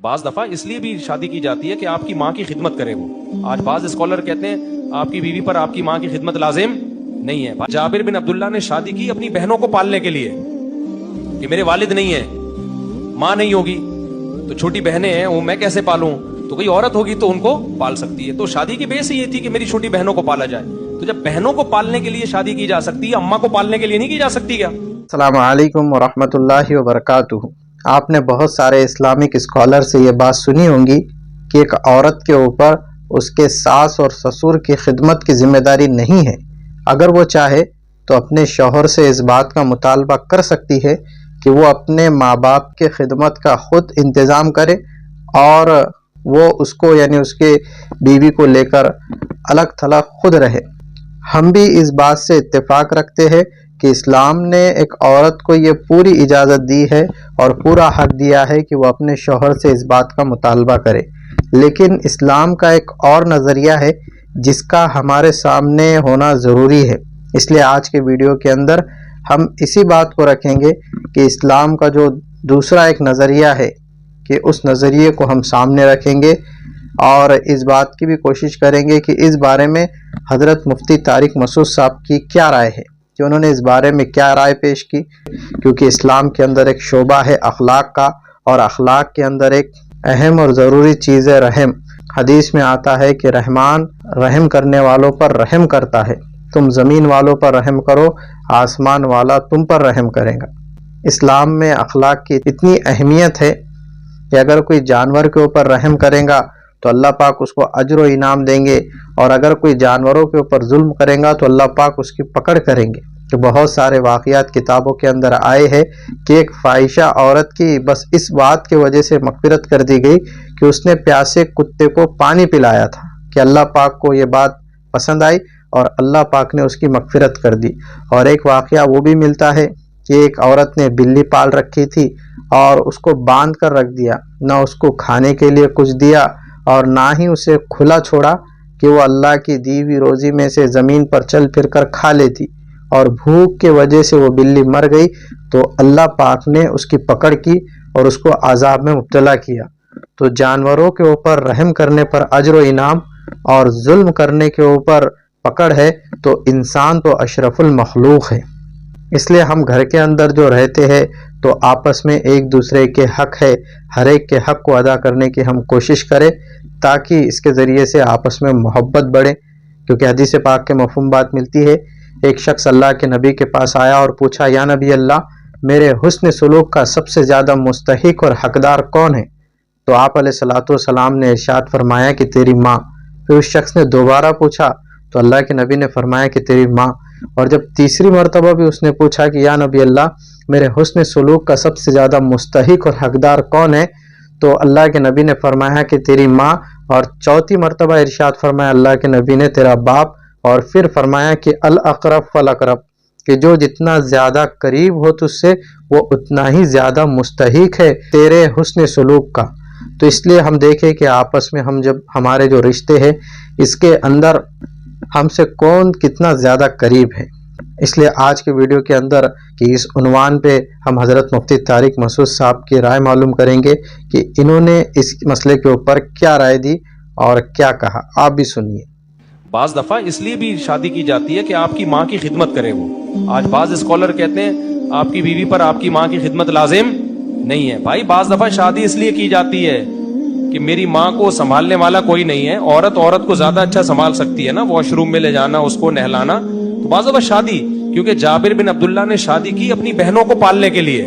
بعض دفعہ اس لیے بھی شادی کی جاتی ہے کہ آپ کی ماں کی خدمت کرے وہ. آج بعض اسکالر کہتے ہیں آپ کی بیوی پر آپ کی ماں کی خدمت لازم نہیں ہے. جابر بن عبداللہ نے شادی کی اپنی بہنوں کو پالنے کے لیے کہ میرے والد نہیں ہیں, ماں نہیں ہوگی تو چھوٹی بہنیں ہیں وہ میں کیسے پالوں, تو کوئی عورت ہوگی تو ان کو پال سکتی ہے. تو شادی کی بیس یہ تھی کہ میری چھوٹی بہنوں کو پالا جائے. تو جب بہنوں کو پالنے کے لیے شادی کی جا سکتی ہے, اماں کو پالنے کے لیے نہیں کی جا سکتی کیا؟ السلام علیکم ورحمۃ اللہ وبرکاتہ. آپ نے بہت سارے اسلامک اسکالر سے یہ بات سنی ہوں گی کہ ایک عورت کے اوپر اس کے ساس اور سسر کی خدمت کی ذمہ داری نہیں ہے. اگر وہ چاہے تو اپنے شوہر سے اس بات کا مطالبہ کر سکتی ہے کہ وہ اپنے ماں باپ کے خدمت کا خود انتظام کرے اور وہ اس کو یعنی اس کے بیوی کو لے کر الگ تھلگ خود رہے. ہم بھی اس بات سے اتفاق رکھتے ہیں کہ اسلام نے ایک عورت کو یہ پوری اجازت دی ہے اور پورا حق دیا ہے کہ وہ اپنے شوہر سے اس بات کا مطالبہ کرے. لیکن اسلام کا ایک اور نظریہ ہے جس کا ہمارے سامنے ہونا ضروری ہے. اس لیے آج کے ویڈیو کے اندر ہم اسی بات کو رکھیں گے کہ اسلام کا جو دوسرا ایک نظریہ ہے کہ اس نظریے کو ہم سامنے رکھیں گے اور اس بات کی بھی کوشش کریں گے کہ اس بارے میں حضرت مفتی طارق مسعود صاحب کی کیا رائے ہے, کہ انہوں نے اس بارے میں کیا رائے پیش کی. کیونکہ اسلام کے اندر ایک شعبہ ہے اخلاق کا, اور اخلاق کے اندر ایک اہم اور ضروری چیز ہے رحم. حدیث میں آتا ہے کہ رحمان رحم کرنے والوں پر رحم کرتا ہے. تم زمین والوں پر رحم کرو, آسمان والا تم پر رحم کرے گا. اسلام میں اخلاق کی اتنی اہمیت ہے کہ اگر کوئی جانور کے اوپر رحم کرے گا تو اللہ پاک اس کو اجر و انعام دیں گے, اور اگر کوئی جانوروں کے اوپر ظلم کرے گا تو اللہ پاک اس کی پکڑ کریں گے. تو بہت سارے واقعات کتابوں کے اندر آئے ہیں کہ ایک فاحشہ عورت کی بس اس بات کی وجہ سے مغفرت کر دی گئی کہ اس نے پیاسے کتے کو پانی پلایا تھا, کہ اللہ پاک کو یہ بات پسند آئی اور اللہ پاک نے اس کی مغفرت کر دی. اور ایک واقعہ وہ بھی ملتا ہے کہ ایک عورت نے بلی پال رکھی تھی اور اس کو باندھ کر رکھ دیا, نہ اس کو کھانے کے لیے کچھ دیا اور نہ ہی اسے کھلا چھوڑا کہ وہ اللہ کی دی ہوئی روزی میں سے زمین پر چل پھر کر کھا لیتی, اور بھوک کی وجہ سے وہ بلی مر گئی. تو اللہ پاک نے اس کی پکڑ کی اور اس کو عذاب میں مبتلا کیا. تو جانوروں کے اوپر رحم کرنے پر اجر و انعام اور ظلم کرنے کے اوپر پکڑ ہے, تو انسان تو اشرف المخلوق ہے. اس لیے ہم گھر کے اندر جو رہتے ہیں تو آپس میں ایک دوسرے کے حق ہے, ہر ایک کے حق کو ادا کرنے کی ہم کوشش کریں تاکہ اس کے ذریعے سے آپس میں محبت بڑھے. کیونکہ حدیث پاک کے مفہوم بات ملتی ہے. ایک شخص اللہ کے نبی کے پاس آیا اور پوچھا, یا نبی اللہ, میرے حسن سلوک کا سب سے زیادہ مستحق اور حقدار کون ہے؟ تو آپ علیہ الصلوۃ والسلام نے ارشاد فرمایا کہ تیری ماں. پھر اس شخص نے دوبارہ پوچھا تو اللہ کے نبی نے فرمایا کہ تیری ماں. اور جب تیسری مرتبہ بھی اس نے پوچھا کہ یا نبی اللہ, میرے حسن سلوک کا سب سے زیادہ مستحق اور حقدار کون ہے؟ تو اللہ کے نبی نے فرمایا کہ تیری ماں. اور چوتھی مرتبہ ارشاد فرمایا اللہ کے نبی نے تیرا باپ. اور پھر فرمایا کہ الاقرب فالاقرب, کہ جو جتنا زیادہ قریب ہو تجھ سے وہ اتنا ہی زیادہ مستحق ہے تیرے حسن سلوک کا. تو اس لیے ہم دیکھیں کہ آپس میں ہم جب ہمارے جو رشتے ہیں اس کے اندر ہم سے کون کتنا زیادہ قریب ہے. اس لیے آج کے ویڈیو کے اندر کہ اس عنوان پہ ہم حضرت مفتی طارق مسعود صاحب کی رائے معلوم کریں گے کہ انہوں نے اس مسئلے کے اوپر کیا رائے دی اور کیا کہا. آپ بھی سنیے. بعض دفعہ اس لیے بھی شادی کی جاتی ہے کہ آپ کی ماں کی خدمت کرے وہ. آج بعض اسکالر کہتے ہیں آپ کی بیوی پر آپ کی ماں کی خدمت لازم نہیں ہے. بھائی بعض دفعہ شادی اس لیے کی جاتی ہے کہ میری ماں کو سنبھالنے والا کوئی نہیں ہے. عورت کو زیادہ اچھا سنبھال سکتی ہے نا, واش روم میں لے جانا, اس کو نہلانا. تو بعض دفعہ شادی, کیونکہ جابر بن عبداللہ نے شادی کی اپنی بہنوں کو پالنے کے لیے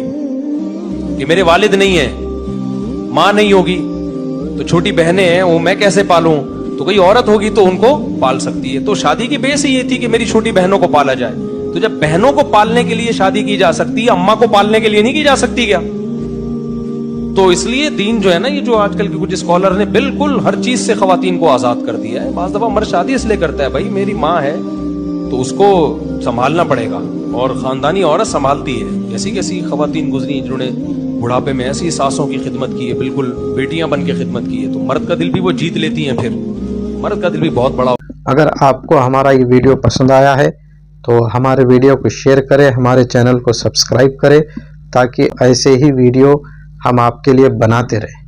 کہ میرے والد نہیں ہیں, ماں نہیں ہوگی تو چھوٹی بہنیں ہیں وہ میں کیسے پالوں, تو کوئی عورت ہوگی تو ان کو پال سکتی ہے. تو شادی کی بیس یہ تھی کہ میری چھوٹی بہنوں کو پالا جائے. تو جب بہنوں کو پالنے کے لیے شادی کی جا سکتی ہے, اماں کو پالنے کے لیے نہیں کی جا سکتی کیا؟ تو اس لیے دین جو ہے نا, یہ جو آج کل کے کچھ اسکالر نے بالکل ہر چیز سے خواتین کو آزاد کر دیا ہے. بعض دفعہ مرد شادی اس لیے کرتا ہے بھائی میری ماں ہے تو اس کو سنبھالنا پڑے گا, اور خاندانی عورت سنبھالتی ہے. ایسی کیسی خواتین گزری جنہوں نے بڑھاپے میں ایسی ساسوں کی خدمت کی ہے, بالکل بیٹیاں بن کے خدمت کی ہے. تو مرد کا دل بھی وہ جیت لیتی ہیں, پھر مرد کا دل بھی بہت بڑا. اگر آپ کو ہمارا یہ ویڈیو پسند آیا ہے تو ہمارے ویڈیو کو شیئر کریں, ہمارے چینل کو سبسکرائب کریں تاکہ ایسے ہی ویڈیو ہم آپ کے لیے بناتے رہیں.